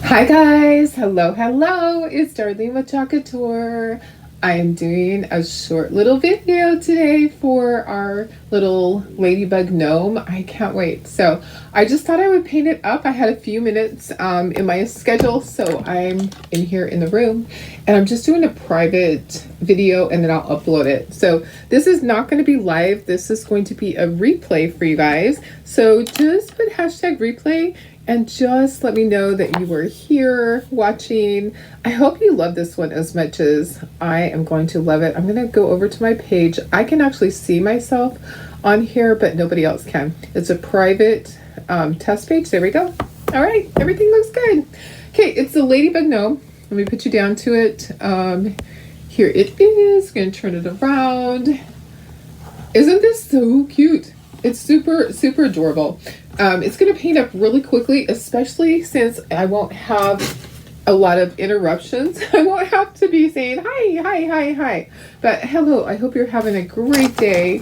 Hi guys, hello, it's Darlene with Tour. I am doing a short little video today for our little Ladybug Gnome. I can't wait. So I just thought I would paint it up. I had a few minutes in my schedule, so I'm in here in the room and I'm just doing a private video and then I'll upload it. So this is not going to be live. This is going to be a replay for you guys. So just put hashtag replay and just let me know that you were here watching. I hope you love this one as much as I am going to love it. I'm going to go over to my page. I can actually see myself on here, but nobody else can. It's a private test page. There we go. All right, everything looks good. Okay, it's the Ladybug Gnome. Let me put you down to it. Here it is. Going to turn it around. Isn't this so cute? It's super adorable. It's going to paint up really quickly, especially since I won't have a lot of interruptions. I won't have to be saying hi. But hello, I hope you're having a great day.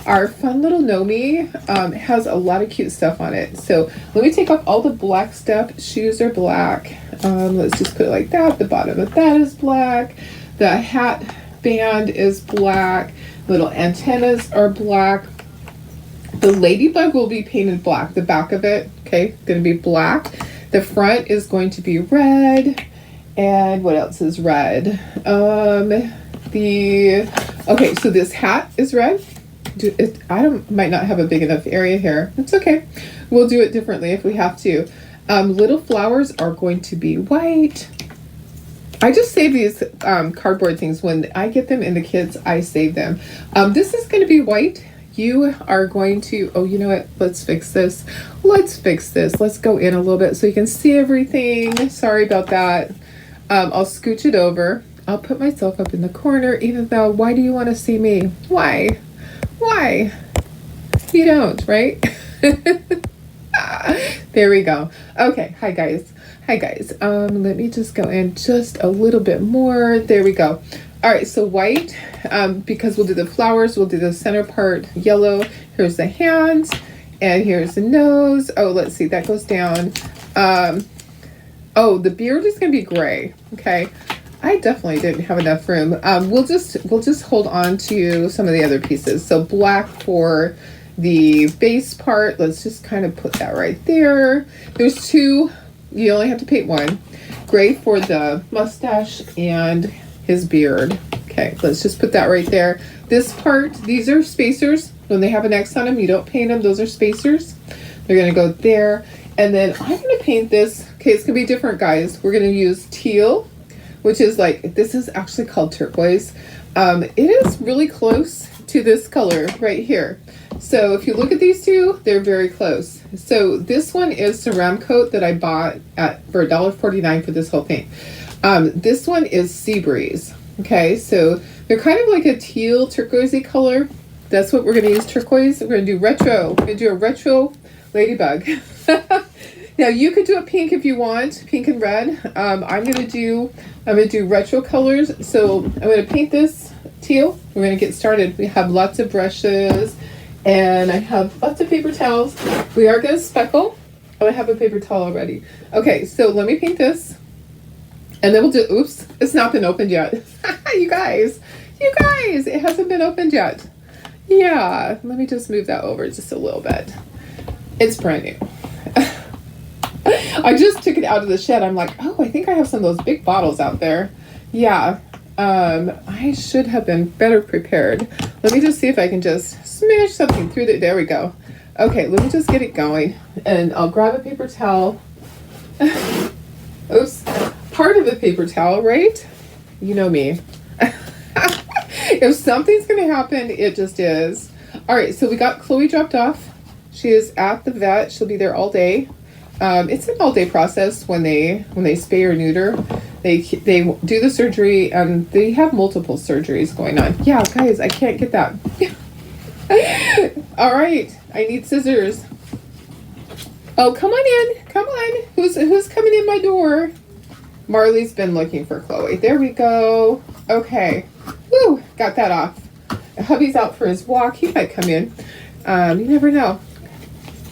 Our fun little Gnome has a lot of cute stuff on it. So let me take off all the black stuff. Shoes are black. Let's just put it like that. The bottom of that is black. The hat band is black. Little antennas are black. The ladybug will be painted black. The back of it, okay, going to be black. The front is going to be red. And what else is red? Okay, so this hat is red. Might not have a big enough area here. It's okay. We'll do it differently if we have to. Little flowers are going to be white. I just save these cardboard things. When I get them in the kits, I save them. This is going to be white. You are going to, oh, you know what? Let's fix this. Let's go in a little bit so you can see everything. Sorry about that. I'll scooch it over. I'll put myself up in the corner, even though, why do you want to see me? Why? You don't, right? There we go. Okay. Hi guys. Let me just go in just a little bit more. There we go. All right, so white, because we'll do the flowers, we'll do the center part yellow. Here's the hands, and here's the nose. Oh, let's see, that goes down. Oh, the beard is gonna be gray. Okay, I definitely didn't have enough room. We'll just hold on to some of the other pieces. So black for the base part. Let's just kind of put that right there. There's two. You only have to paint one. Gray for the mustache and his beard. Okay, let's just put that right there. This part, these are spacers. When they have an X on them, you don't paint them. Those are spacers. They're going to go there. And then I'm going to paint this. Okay, it's going to be different, guys. We're going to use teal, which is like, this is actually called turquoise. It is really close to this color right here. So if you look at these two, they're very close. So this one is Ceramic Coat that I bought for $1.49 for this whole thing. This one is Sea Breeze. Okay, so they're kind of like a teal turquoisey color. That's what we're going to use, turquoise. We're going to do retro. We're going to do a retro ladybug. Now you could do a pink if you want, pink and red. I'm going to do retro colors. So I'm going to paint this teal. We're going to get started. We have lots of brushes and I have lots of paper towels. We are going to speckle. Oh, I have a paper towel already. Okay, so let me paint this. And then we'll do, oops, it's not been opened yet. You guys, it hasn't been opened yet. Yeah, let me just move that over just a little bit. It's brand new. I just took it out of the shed. I'm like, oh, I think I have some of those big bottles out there. Yeah, I should have been better prepared. Let me just see if I can just smash something through there. There we go. Okay, let me just get it going. And I'll grab a paper towel. Oops. Part of a paper towel, right? You know me. If something's going to happen, it just is. All right, so we got Chloe dropped off. She is at the vet. She'll be there all day. It's an all-day process when they spay or neuter. They do the surgery, and they have multiple surgeries going on. Yeah, guys, I can't get that. All right, I need scissors. Oh, come on in. Come on. Who's coming in my door? Marley's been looking for Chloe. There we go. Okay. Woo, got that off. Hubby's out for his walk. He might come in. You never know.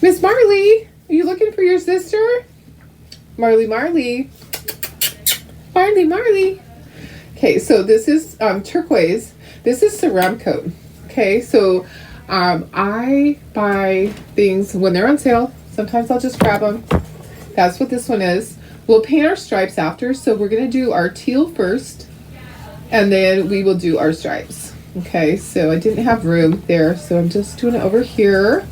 Miss Marley, are you looking for your sister? Marley, Marley. Marley, Marley. Okay, so this is turquoise. This is ceramic coat. Okay, so I buy things when they're on sale. Sometimes I'll just grab them. That's what this one is. We'll paint our stripes after, so we're going to do our teal first, and then we will do our stripes. Okay, so I didn't have room there, so I'm just doing it over here.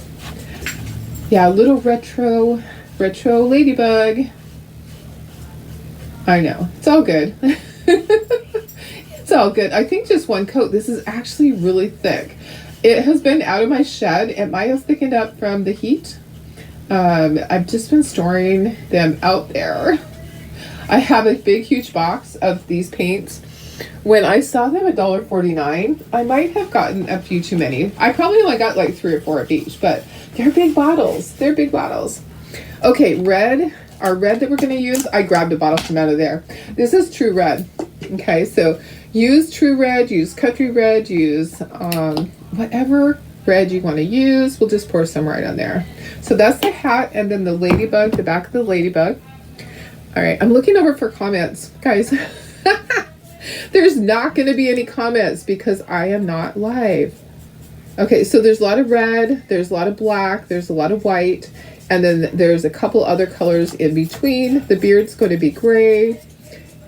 Yeah, a little retro ladybug. I know, it's all good. It's all good. I think just one coat. This is actually really thick. It has been out of my shed. It might have thickened up from the heat. I've just been storing them out there. I have a big, huge box of these paints. When I saw them $1.49, I might have gotten a few too many. I probably only got like 3 or 4 of each, but they're big bottles. They're big bottles. Okay, red. Our red that we're going to use, I grabbed a bottle from out of there. This is True Red. Okay, so use True Red, use Country Red, use whatever red you want to use. We'll just pour some right on there. So that's the hat, and then the ladybug, the back of the ladybug. All right, I'm looking over for comments. Guys, there's not going to be any comments because I am not live. Okay, so there's a lot of red, there's a lot of black, there's a lot of white, and then there's a couple other colors in between. The beard's going to be gray,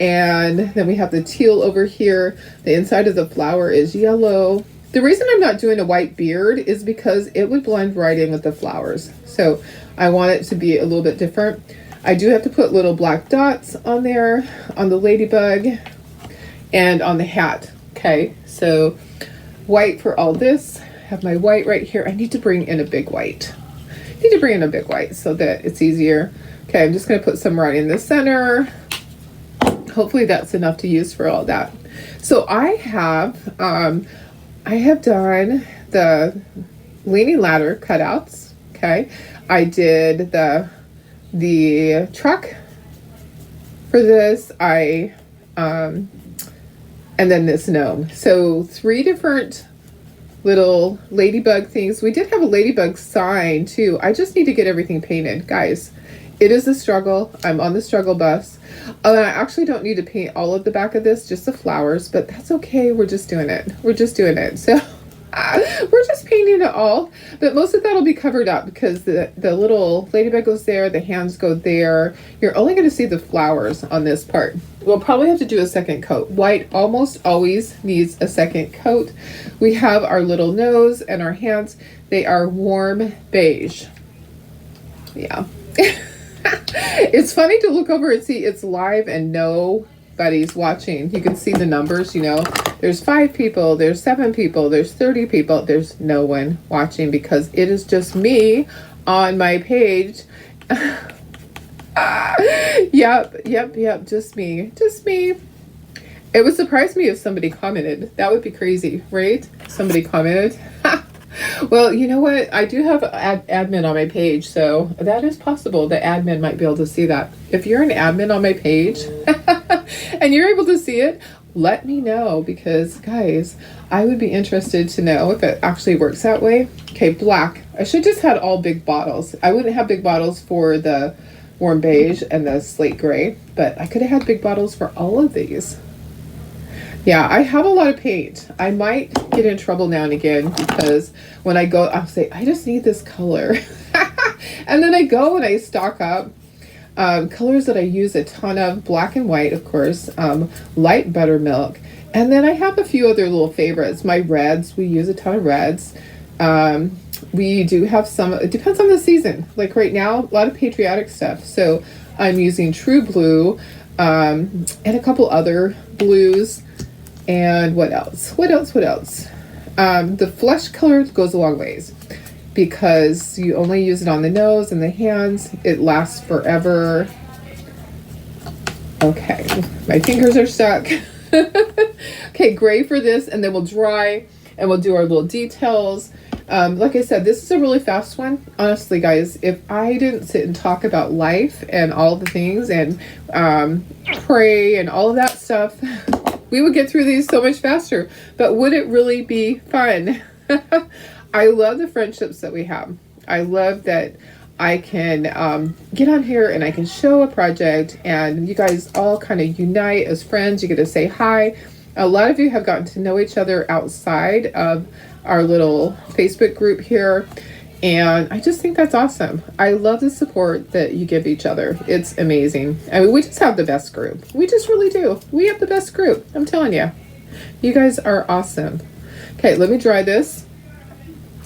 and then we have the teal over here. The inside of the flower is yellow. The reason I'm not doing a white beard is because it would blend right in with the flowers. So I want it to be a little bit different. I do have to put little black dots on there, on the ladybug, and on the hat. Okay, so white for all this. Have my white right here. I need to bring in a big white. So that it's easier. Okay, I'm just going to put some right in the center. Hopefully that's enough to use for all that. So I have done the leaning ladder cutouts. Okay, I did the truck for this. And then this gnome. So 3 different little ladybug things. We did have a ladybug sign too. I just need to get everything painted, guys. It is a struggle. I'm on the struggle bus. I actually don't need to paint all of the back of this, just the flowers, but that's okay. We're just doing it. So we're just painting it all, but most of that will be covered up because the little ladybug goes there, the hands go there. You're only going to see the flowers on this part. We'll probably have to do a second coat. White almost always needs a second coat. We have our little nose and our hands. They are warm beige. Yeah. It's funny to look over and see it's live and nobody's watching. You can see the numbers, you know. There's 5 people, there's 7 people, there's 30 people. There's no one watching because it is just me on my page. Yep, just me. It would surprise me if somebody commented. That would be crazy, right? Somebody commented. Well, you know what? I do have admin on my page, so that is possible. The admin might be able to see that. If you're an admin on my page and you're able to see it, let me know because, guys, I would be interested to know if it actually works that way. Okay, black. I should just had all big bottles. I wouldn't have big bottles for the warm beige and the slate gray, but I could have had big bottles for all of these. Yeah, I have a lot of paint. I might get in trouble now and again because when I go, I'll say, I just need this color. And then I go and I stock up colors that I use a ton of, black and white, of course, light buttermilk. And then I have a few other little favorites. My reds, we use a ton of reds. We do have some, it depends on the season. Like right now, a lot of patriotic stuff. So I'm using True Blue and a couple other blues. And what else? The flesh color goes a long ways because you only use it on the nose and the hands. It lasts forever. Okay, my fingers are stuck. Okay, gray for this, and then we'll dry and we'll do our little details. Like I said, this is a really fast one. Honestly, guys, if I didn't sit and talk about life and all the things and pray and all of that stuff, we would get through these so much faster. But would it really be fun? I love the friendships that we have. I love that I can get on here and I can show a project, and you guys all kind of unite as friends. You get to say hi. A lot of you have gotten to know each other outside of our little Facebook group here, and I just think that's awesome. I love the support that you give each other. It's amazing. I mean, we just have the best group. We just really do. We have the best group. I'm telling you. You guys are awesome. Okay, let me dry this.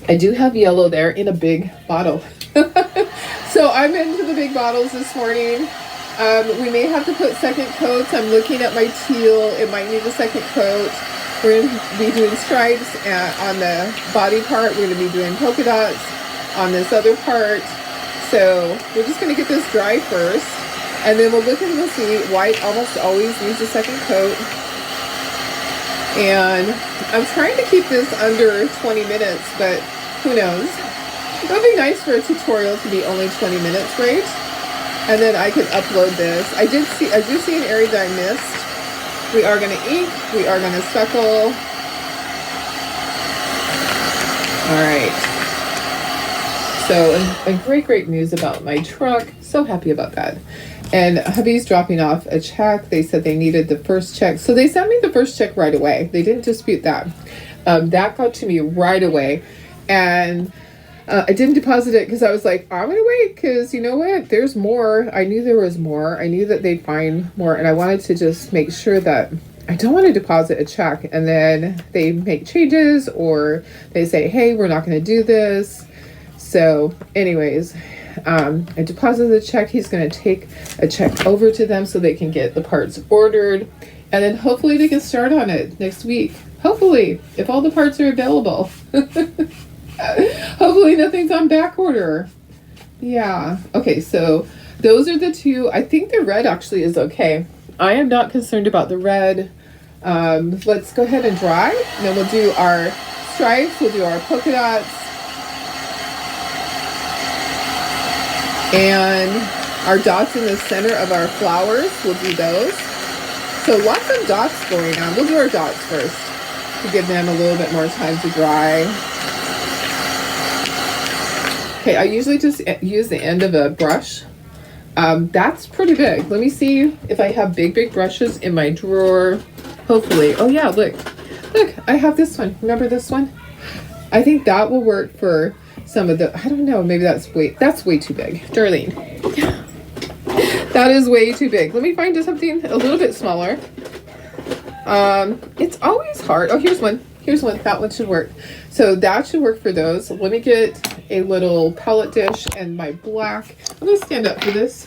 I do have yellow there in a big bottle. So I'm into the big bottles this morning. We may have to put second coats. I'm looking at my teal. It might need a second coat. We're going to be doing stripes on the body part. We're going to be doing polka dots on this other part. So we're just going to get this dry first, and then we'll look and we'll see. White almost always needs a second coat. And I'm trying to keep this under 20 minutes, but who knows? It would be nice for a tutorial to be only 20 minutes, right? And then I could upload this. I do see an area that I missed. We are going to ink. We are going to speckle. All right. So, great news about my truck. So happy about that. And hubby's dropping off a check. They said they needed the first check. So they sent me the first check right away. They didn't dispute that. That got to me right away. And I didn't deposit it because I was like, I'm going to wait because you know what? There's more. I knew there was more. I knew that they'd find more. And I wanted to just make sure that I don't want to deposit a check and then they make changes or they say, hey, we're not going to do this. So anyways, I deposited the check. He's going to take a check over to them so they can get the parts ordered. And then hopefully they can start on it next week. Hopefully, if all the parts are available. Hopefully nothing's on back order. Yeah. Okay, so those are the two. I think the red actually is okay. I am not concerned about the red. Let's go ahead and dry. And then we'll do our stripes. We'll do our polka dots. And our dots in the center of our flowers, we'll do those. So lots of dots going on. We'll do our dots first to give them a little bit more time to dry. Okay, I usually just use the end of a brush. That's pretty big. Let me see if I have big brushes in my drawer. Hopefully. Oh yeah, look, I have this one. Remember this one? I think that will work for some of the, I don't know, maybe that's way too big. Darlene, that is way too big. Let me find something a little bit smaller. It's always hard. Oh, here's one. That one should work. So that should work for those. Let me get a little palette dish and my black. I'm gonna stand up for this,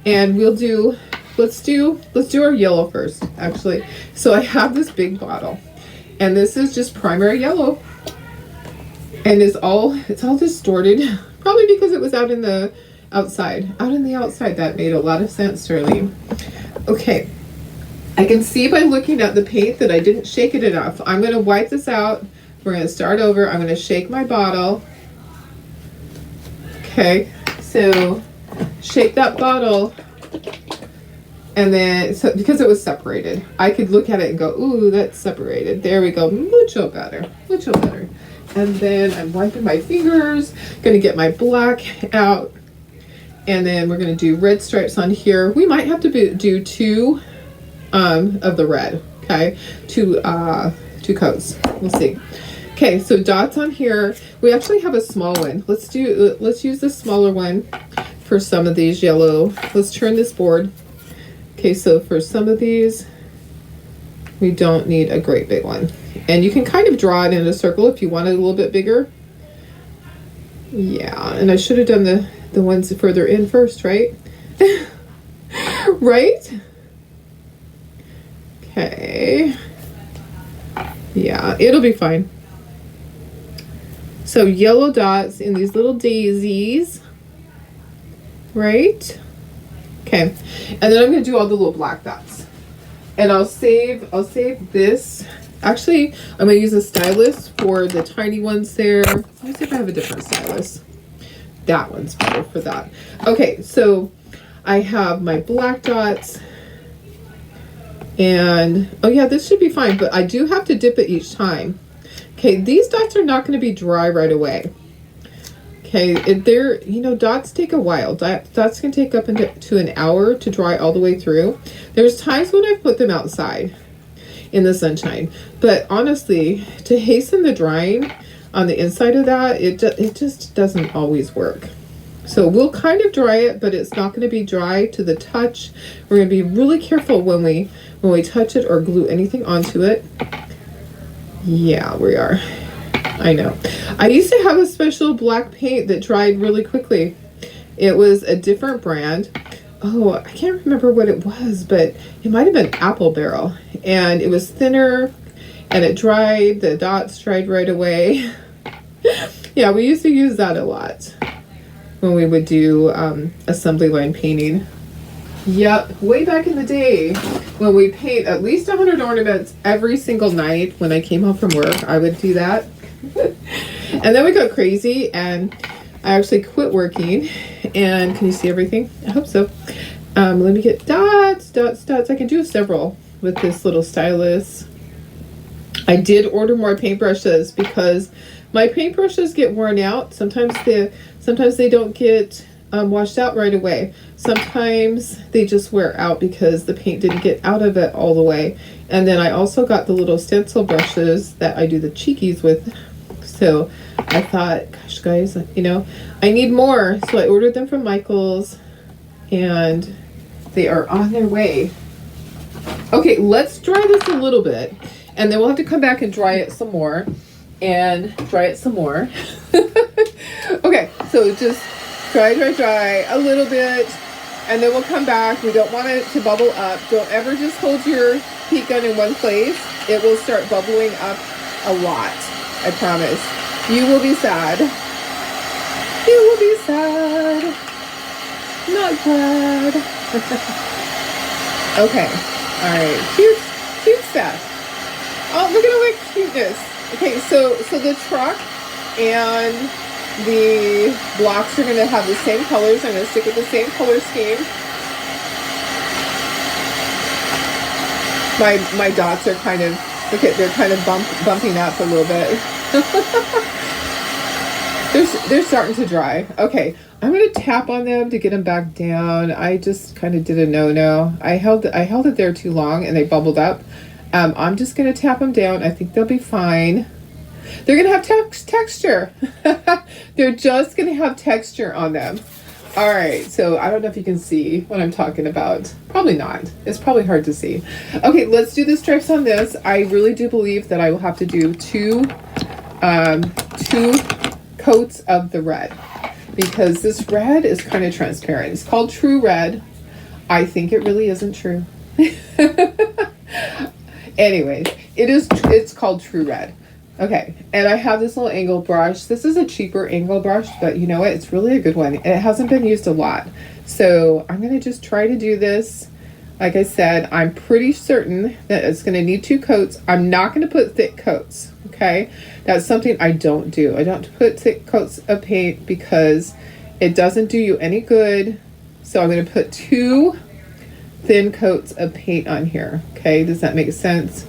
and we'll do. Let's do our yellow first, actually. So I have this big bottle, and this is just primary yellow. And it's all distorted, probably because it was out in the outside. That made a lot of sense, Darlene. Okay, I can see by looking at the paint that I didn't shake it enough. I'm going to wipe this out. We're going to start over. I'm going to shake my bottle. Okay, so shake that bottle. And then, so because it was separated, I could look at it and go, ooh, that's separated. There we go, mucho better. And then I'm wiping my fingers, gonna get my black out, and then we're gonna do red stripes on here. We might have to do two of the red, okay? Two coats, we'll see. Okay, so dots on here. We actually have a small one. Let's use the smaller one for some of these yellow. Let's turn this board. Okay, so for some of these, we don't need a great big one. And you can kind of draw it in a circle if you want it a little bit bigger. Yeah, and I should have done the ones further in first, right? Right? Okay. Yeah, it'll be fine. So yellow dots in these little daisies, right? Okay, and then I'm going to do all the little black dots. And I'll save this. Actually, I'm going to use a stylus for the tiny ones there. Let me see if I have a different stylus. That one's better for that. Okay, so I have my black dots. And, oh yeah, this should be fine, but I do have to dip it each time. Okay, these dots are not going to be dry right away. Okay. Okay, they're, dots take a while. Dots can take up to an hour to dry all the way through. There's times when I've put them outside in the sunshine, but honestly, to hasten the drying on the inside of that, it just doesn't always work. So we'll kind of dry it, but it's not going to be dry to the touch. We're going to be really careful when we touch it or glue anything onto it. Yeah, we are. I know. I used to have a special black paint that dried really quickly. It was a different brand. Oh, I can't remember what it was, but it might have been Apple Barrel. And it was thinner and it dried. The dots dried right away. Yeah, we used to use that a lot when we would do assembly line painting. Yep, way back in the day when we paint at least 100 ornaments every single night when I came home from work, I would do that. And then we got crazy and I actually quit working. And can you see everything? I hope so. Let me get dots. I can do several with this little stylus. I did order more paintbrushes because my paintbrushes get worn out. Sometimes they don't get washed out right away. Sometimes they just wear out because the paint didn't get out of it all the way. And then I also got the little stencil brushes that I do the cheekies with. So I thought, gosh, guys, I need more. So I ordered them from Michael's and they are on their way. Okay, let's dry this a little bit and then we'll have to come back and dry it some more and dry it some more. Okay, so just dry a little bit and then we'll come back. We don't want it to bubble up. Don't ever just hold your heat gun in one place. It will start bubbling up a lot. I promise. You will be sad. You will be sad. Not glad. Okay. Alright. Cute stuff. Oh, look at all that cuteness. Okay, so the truck and the blocks are going to have the same colors. I'm going to stick with the same color scheme. My dots are kind of, look at, they're kind of bumping up a little bit. They're starting to dry. Okay, I'm going to tap on them to get them back down. I just kind of did a no-no. I held it there too long and they bubbled up. I'm just going to tap them down. I think they'll be fine. They're going to have texture. They're just going to have texture on them. All right, so I don't know if you can see what I'm talking about. Probably not. It's probably hard to see. Okay, let's do the stripes on this. I really do believe that I will have to do two coats of the red because this red is kind of transparent. It's called True Red. I think it really isn't true. Anyways, it's called True Red. Okay, and I have this little angle brush. This is a cheaper angle brush, but you know what? It's really a good one. It hasn't been used a lot. So I'm going to just try to do this. Like I said, I'm pretty certain that it's going to need 2 coats. I'm not going to put thick coats, okay? That's something I don't do. I don't put thick coats of paint because it doesn't do you any good. So I'm going to put 2 thin coats of paint on here, okay? Does that make sense?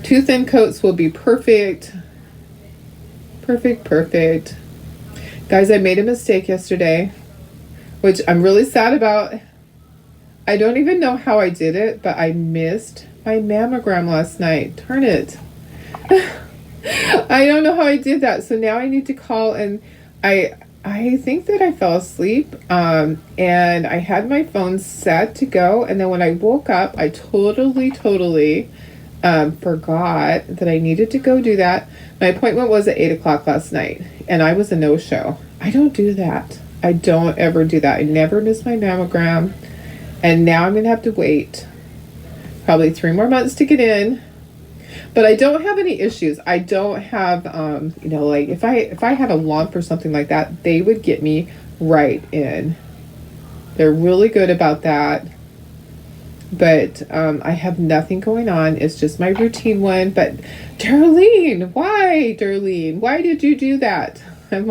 2 thin coats will be perfect. Perfect. Guys, I made a mistake yesterday, which I'm really sad about. I don't even know how I did it, but I missed my mammogram last night. Darn it. I don't know how I did that. So now I need to call, and I think that I fell asleep and I had my phone set to go. And then when I woke up, I totally forgot that I needed to go do that. My appointment was at 8 o'clock last night and I was a no-show. I don't do that. I don't ever do that. I never miss my mammogram. And now I'm going to have to wait probably 3 more months to get in. But I don't have any issues. I don't have, like if I had a lump or something like that, they would get me right in. They're really good about that. But I have nothing going on. It's just my routine one. But Darlene, why did you do that? I'm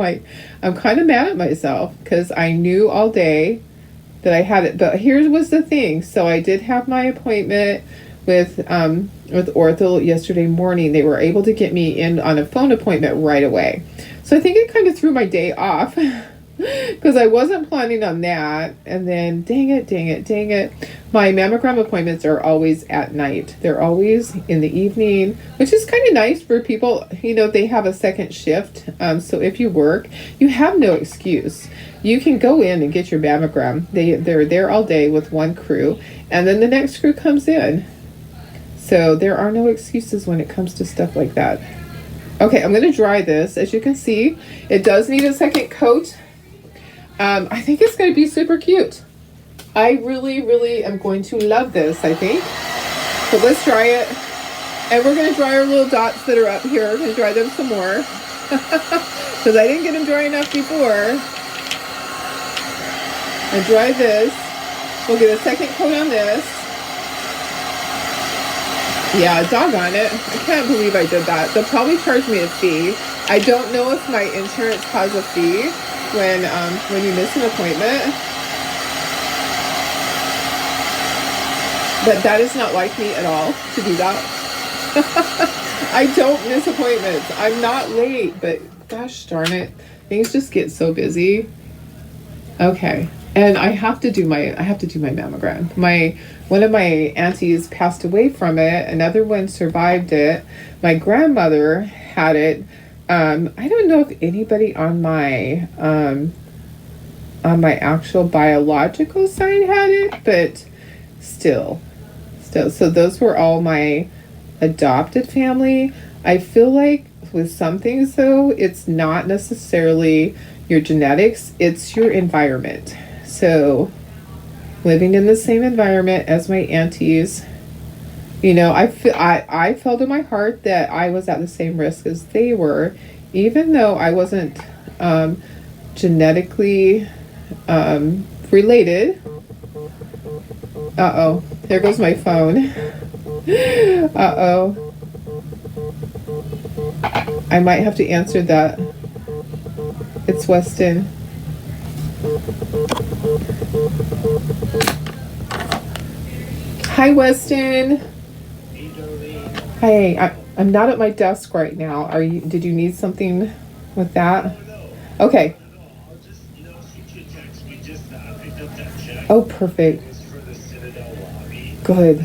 kind of mad at myself because I knew all day that I had it. But here was the thing. So I did have my appointment with ortho yesterday morning. They were able to get me in on a phone appointment right away. So I think it kind of threw my day off. because I wasn't planning on that. And then, dang it, dang it, dang it. My mammogram appointments are always at night. They're always in the evening, which is kind of nice for people. You know, they have a second shift. So if you work, you have no excuse. You can go in and get your mammogram. They're there all day with one crew, and then the next crew comes in. So there are no excuses when it comes to stuff like that. Okay, I'm going to dry this. As you can see, it does need a second coat. I think it's going to be super cute. I really, really am going to love this, I think. So let's dry it. And we're going to dry our little dots that are up here. We're going to dry them some more. Because I didn't get them dry enough before. And dry this. We'll get a second coat on this. Yeah, doggone it. I can't believe I did that. They'll probably charge me a fee. I don't know if my insurance has a fee when you miss an appointment. But that is not like me at all to do that. I don't miss appointments. I'm not late, but gosh darn it. Things just get so busy. Okay. And I have to do my mammogram. One of my aunties passed away from it. Another one survived it. My grandmother had it. I don't know if anybody on my actual biological side had it, but still. So those were all my adopted family. I feel like with some things though, it's not necessarily your genetics, it's your environment. So living in the same environment as my aunties, you know, I felt in my heart that I was at the same risk as they were, even though I wasn't genetically related. Uh-oh, there goes my phone. Uh-oh. I might have to answer that. It's Weston. Hi, Weston. Hey, I'm not at my desk right now. Did you need something with that? Okay. Oh, perfect. Good.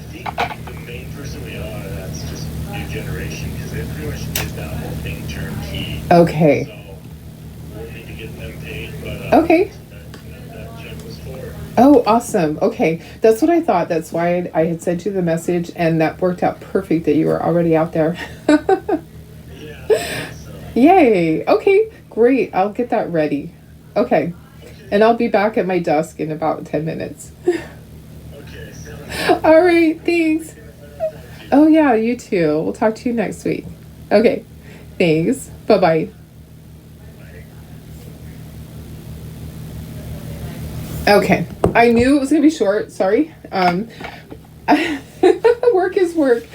Okay. Okay. Oh, awesome. Okay. That's what I thought. That's why I had sent you the message, and that worked out perfect that you were already out there. Yay. Okay, great. I'll get that ready. Okay. And I'll be back at my desk in about 10 minutes. All right. Thanks. Oh, yeah, you too. We'll talk to you next week. Okay. Thanks. Bye-bye. Okay. I knew it was going to be short. Sorry. Work is work.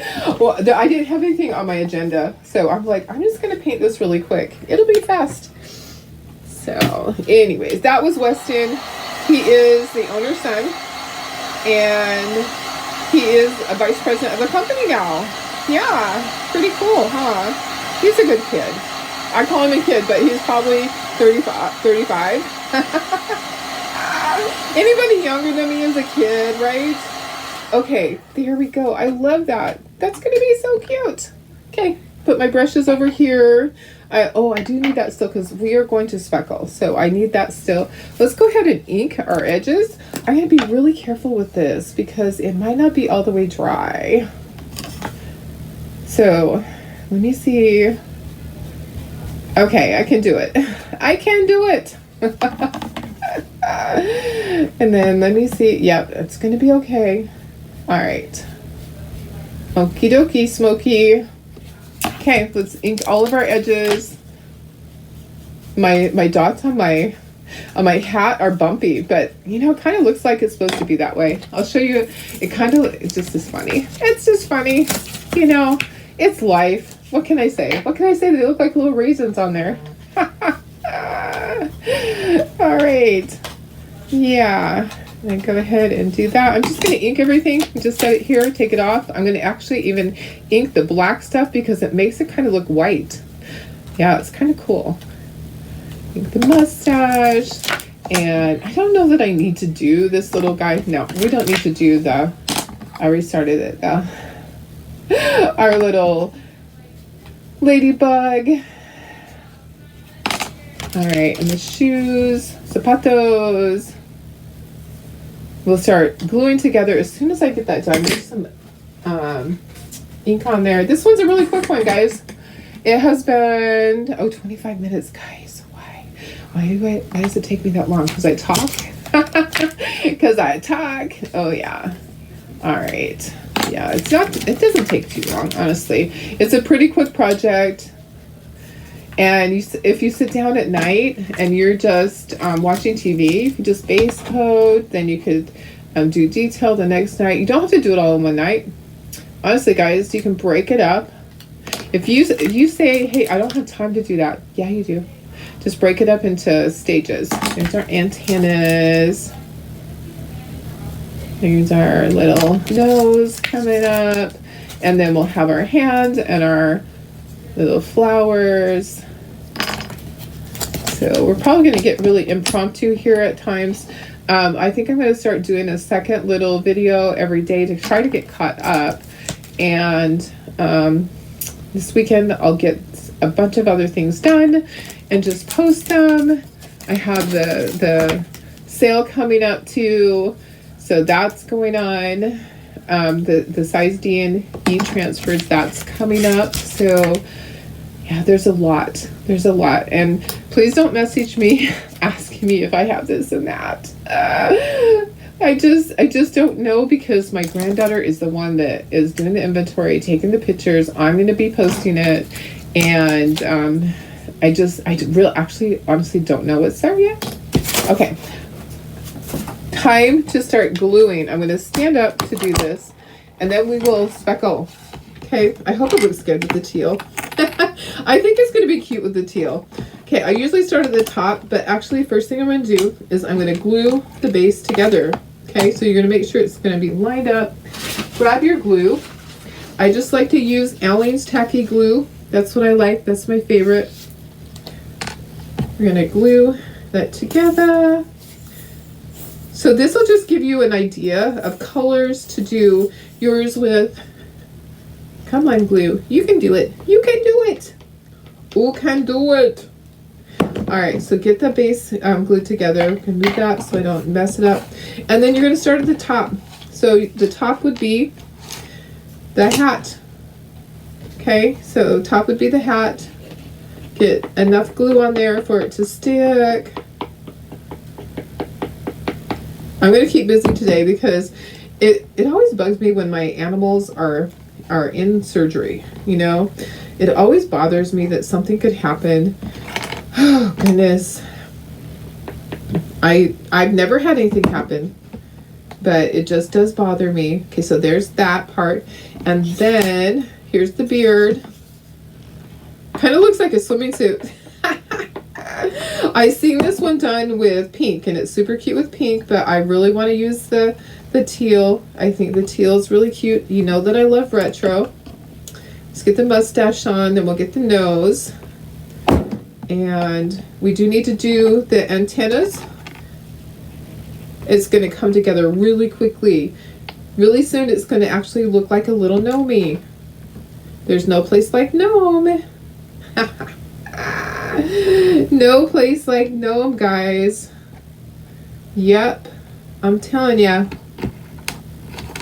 Well, I didn't have anything on my agenda. So I'm like, I'm just going to paint this really quick. It'll be fast. So anyways, that was Weston. He is the owner's son. And he is a vice president of the company now. Yeah. Pretty cool, huh? He's a good kid. I call him a kid, but he's probably 35. Anybody younger than me is a kid, right? Okay, there we go. I love that. That's going to be so cute. Okay, put my brushes over here. I do need that still because we are going to speckle. So I need that still. Let's go ahead and ink our edges. I'm going to be really careful with this because it might not be all the way dry. So let me see. Okay, I can do it. I can do it. And then let me see. Yep, it's going to be okay. All right. Okie dokie, Smokey. Okay, let's ink all of our edges. My dots on my hat are bumpy, but you know, it kind of looks like it's supposed to be that way. I'll show you. It just is funny. It's just funny. You know, it's life. What can I say? What can I say? They look like little raisins on there. All right. Yeah. And go ahead and do that. I'm just going to ink everything. Just set it here, take it off. I'm going to actually even ink the black stuff because it makes it kind of look white. Yeah, it's kind of cool. Make the mustache. And I don't know that I need to do this little guy. No, we don't need to do the, I restarted it though. Our little ladybug. All right, and the shoes, zapatos. We'll start gluing together as soon as I get that done. There's some ink on there. This one's a really quick one, guys. It has been 25 minutes, guys. Why does it take me that long? Because I talk. Because I talk. Oh yeah. All right. Yeah, it doesn't take too long, honestly. It's a pretty quick project. And if you sit down at night and you're just watching TV, if you just base coat, then you could do detail the next night. You don't have to do it all in one night. Honestly, guys, you can break it up. If you say, hey, I don't have time to do that. Yeah, you do. Just break it up into stages. There's our antennas. There's our little nose coming up. And then we'll have our hands and our little flowers. So we're probably going to get really impromptu here at times. I think I'm going to start doing a second little video every day to try to get caught up. And this weekend I'll get a bunch of other things done and just post them. I have the sale coming up too, so that's going on. The size D and E transfers, that's coming up. So yeah, there's a lot. And please don't message me asking me if I have this and that. I just don't know, because my granddaughter is the one that is doing the inventory, taking the pictures. I'm going to be posting it, and I really actually honestly don't know what's there yet. Okay, time to start gluing. I'm going to stand up to do this, and then we will speckle. Okay, I hope it looks good with the teal. I think it's going to be cute with the teal. Okay, I usually start at the top, but actually first thing I'm going to do is I'm going to glue the base together. Okay, so you're going to make sure it's going to be lined up. Grab your glue. I just like to use Aleene's Tacky Glue. That's what I like. That's my favorite. We're going to glue that together. So this will just give you an idea of colors to do yours with. Come on, glue. You can do it. You can do it. Who can do it? All right, so get the base glued together. You can move that so I don't mess it up. And then you're going to start at the top. So the top would be the hat. Okay, so top would be the hat. Get enough glue on there for it to stick. I'm going to keep busy today because it always bugs me when my animals are in surgery. You know, it always bothers me that something could happen. Oh goodness, I've never had anything happen, but it just does bother me. Okay, so there's that part, and then here's the beard. Kind of looks like a swimming suit. I seen this one done with pink, and it's super cute with pink, but I really want to use the teal. I think the teal is really cute. You know that I love retro. Let's get the mustache on, then we'll get the nose. And we do need to do the antennas. It's going to come together really quickly. Really soon it's going to actually look like a little gnome. There's no place like gnome. No place like gnome, guys. Yep. I'm telling ya.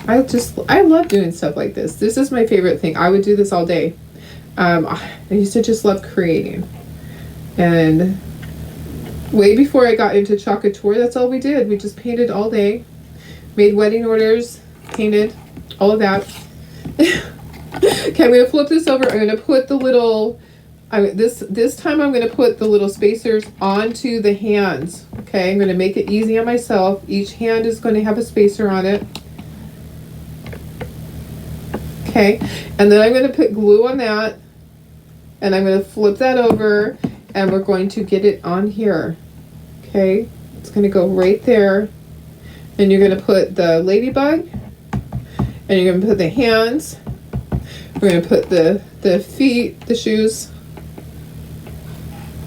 I love doing stuff like this. This is my favorite thing. I would do this all day. I used to just love creating. And way before I got into Chocolate Tour, that's all we did. We just painted all day, made wedding orders, painted, all of that. Okay, I'm going to flip this over. I'm going to put the little, this time I'm going to put the little spacers onto the hands. Okay, I'm going to make it easy on myself. Each hand is going to have a spacer on it. Okay, and then I'm going to put glue on that, and I'm going to flip that over, and we're going to get it on here. Okay, it's going to go right there, and you're going to put the ladybug, and you're going to put the hands. We're going to put the feet, the shoes.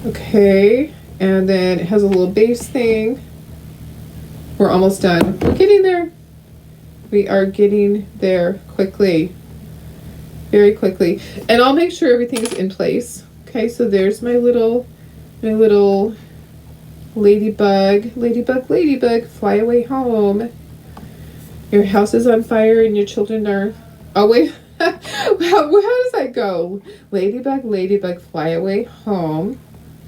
Okay, And then it has a little base thing. We're almost done. We're getting there. We are getting there quickly. Very quickly. And I'll make sure everything's in place. Okay, so there's my little ladybug, fly away home. Your house is on fire and your children are, oh wait, how does that go? Ladybug, fly away home.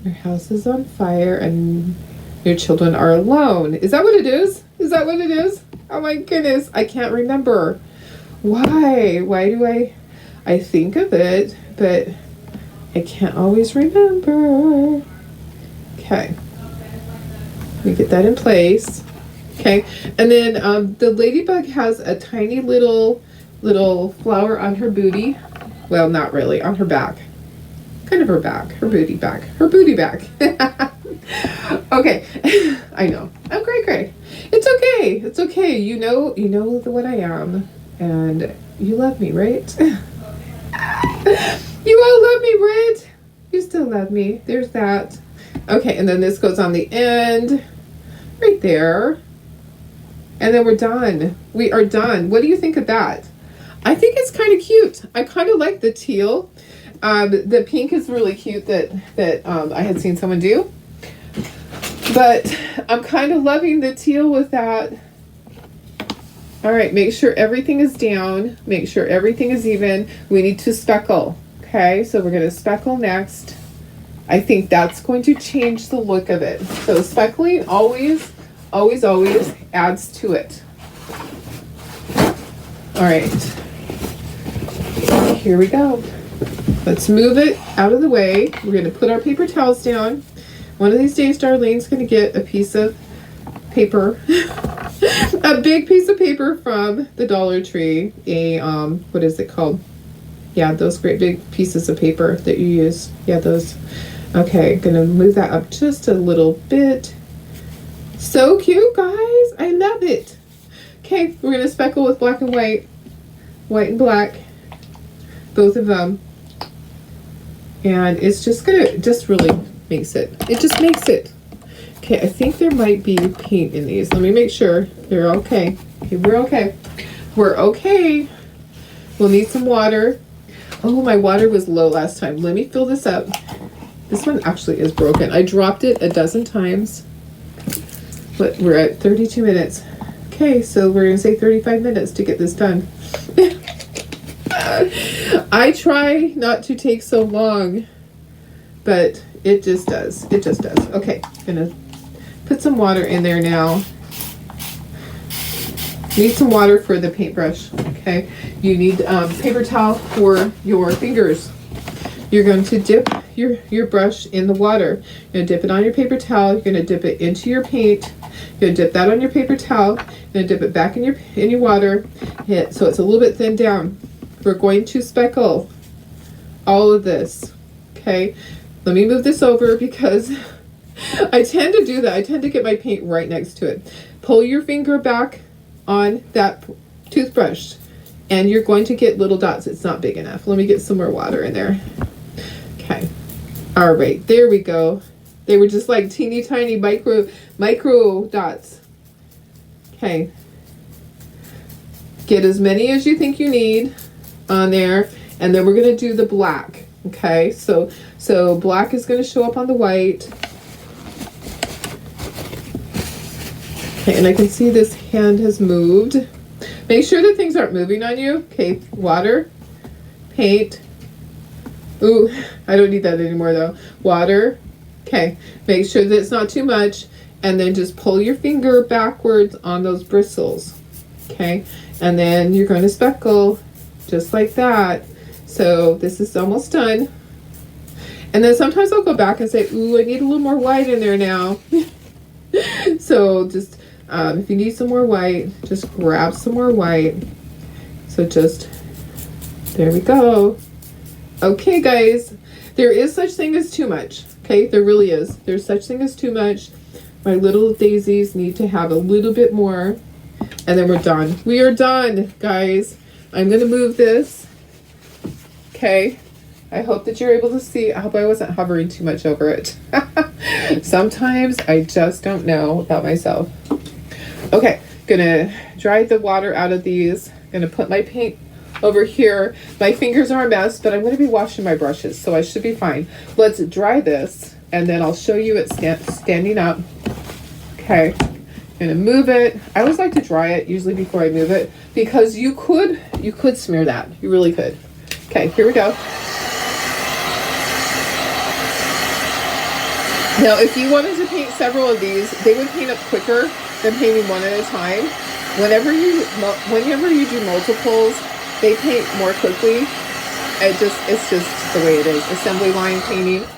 Your house is on fire and your children are alone. Is that what it is? Is that what it is? Oh my goodness, I can't remember. Why do I think of it, but I can't always remember. Okay. Let me get that in place. Okay. And then the ladybug has a tiny little flower on her booty. Well, not really, on her back. Kind of her back. Her booty back. Her booty back. Okay. I know. I'm great. It's okay. It's okay. You know what I am. And you love me, right? You all love me, right? You still love me. There's that. Okay, and then this goes on the end. Right there. And then we're done. We are done. What do you think of that? I think it's kind of cute. I kind of like the teal. The pink is really cute that I had seen someone do. But I'm kind of loving the teal with that. All right, make sure everything is down. Make sure everything is even. We need to speckle. Okay, so we're going to speckle next. I think that's going to change the look of it. So speckling always adds to it. All right, here we go. Let's move it out of the way. We're going to put our paper towels down. One of these days, Darlene's going to get a piece of paper, a big piece of paper from the Dollar Tree. What is it called? Yeah, those great big pieces of paper that you use. Yeah, those. Okay, gonna move that up just a little bit. So cute, guys. I love it. Okay, we're gonna speckle with black and white and black, both of them. And it's just really makes it. It just makes it. Okay, I think there might be paint in these. Let me make sure they're okay. Okay, we're okay. We're okay. We'll need some water. Oh, my water was low last time. Let me fill this up. This one actually is broken. I dropped it a dozen times. But we're at 32 minutes. Okay, so we're going to say 35 minutes to get this done. I try not to take so long, but it just does. It just does. Okay, I'm going to put some water in there now. Need some water for the paintbrush. Okay, you need paper towel for your fingers. You're going to dip your brush in the water. You're going to dip it on your paper towel. You're going to dip it into your paint. You're going to dip that on your paper towel. You're going to dip it back in your water. So it's a little bit thinned down. We're going to speckle all of this. Okay, let me move this over because I tend to do that. I tend to get my paint right next to it. Pull your finger back on that toothbrush and you're going to get little dots. It's not big enough. Let me get some more water in there. Okay. All right, there we go. They were just like teeny tiny micro dots. Okay. Get as many as you think you need on there, and then we're going to do the black. Okay, so black is going to show up on the white. Okay, and I can see this hand has moved. Make sure that things aren't moving on you. Okay, water, paint. Ooh, I don't need that anymore though. Water. Okay, make sure that it's not too much, and then just pull your finger backwards on those bristles. Okay, and then you're going to speckle just like that. So this is almost done. And then sometimes I'll go back and say, ooh, I need a little more white in there now. So just, if you need some more white, just grab some more white. So just, there we go. Okay, guys, there is such thing as too much. Okay, there really is. There's such thing as too much. My little daisies need to have a little bit more. And then we're done. We are done, guys. I'm going to move this. Okay. I hope that you're able to see. I hope I wasn't hovering too much over it. Sometimes I just don't know about myself. Okay, gonna dry the water out of these. Gonna put my paint over here. My fingers are a mess, but I'm gonna be washing my brushes, so I should be fine. Let's dry this, and then I'll show you it standing up. Okay, gonna move it. I always like to dry it usually before I move it, because you could smear that. You really could. Okay, here we go. Now, if you wanted to paint several of these, they would paint up quicker than painting one at a time. Whenever you do multiples, they paint more quickly. It's just the way it is. Assembly line painting.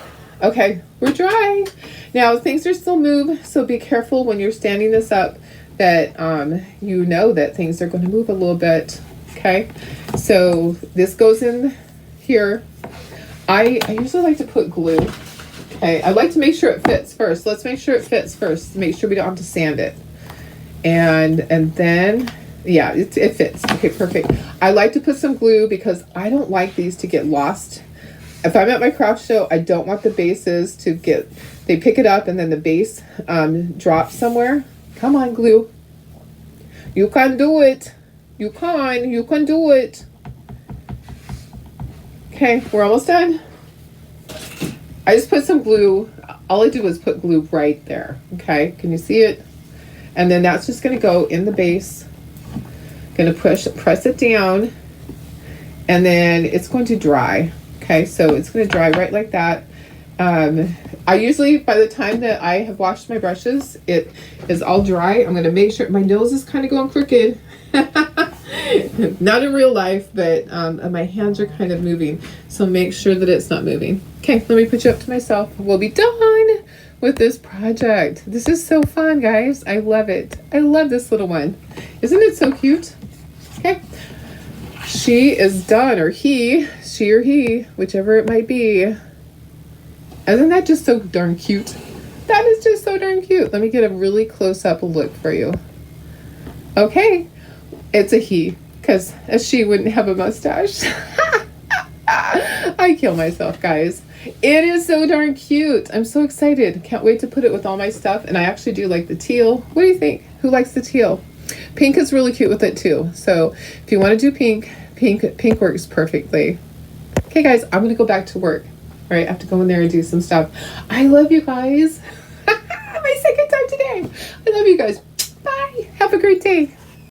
Okay, we're dry. Now, things are still move, so be careful when you're standing this up that you know that things are going to move a little bit. Okay, so this goes in here. I usually like to put glue. Okay, I like to make sure it fits first. Let's make sure it fits first. Make sure we don't have to sand it. And then, yeah, it fits. Okay, perfect. I like to put some glue because I don't like these to get lost. If I'm at my craft show, I don't want the bases to get, they pick it up and then the base drops somewhere. Come on, glue. You can do it. You can do it. Okay, we're almost done. I just put some glue. All I did was put glue right there. Okay, can you see it? And then that's just going to go in the base. Going to press it down, and then it's going to dry. Okay, so it's going to dry right like that. I usually, by the time that I have washed my brushes, it is all dry. I'm going to make sure my nose is kind of going crooked. Not in real life, but my hands are kind of moving. So make sure that it's not moving. Okay, let me put you up to myself. We'll be done with this project. This is so fun, guys. I love it. I love this little one. Isn't it so cute? Okay. She is done, or she or he, whichever it might be. Isn't that just so darn cute? That is just so darn cute. Let me get a really close-up look for you. Okay. It's a he, because a she wouldn't have a mustache. I kill myself, guys. It is so darn cute. I'm so excited. Can't wait to put it with all my stuff. And I actually do like the teal. What do you think? Who likes the teal? Pink is really cute with it too. So if you want to do pink works perfectly. Okay, guys, I'm going to go back to work. All right, I have to go in there and do some stuff. I love you guys. My second time today. I love you guys. Bye. Have a great day.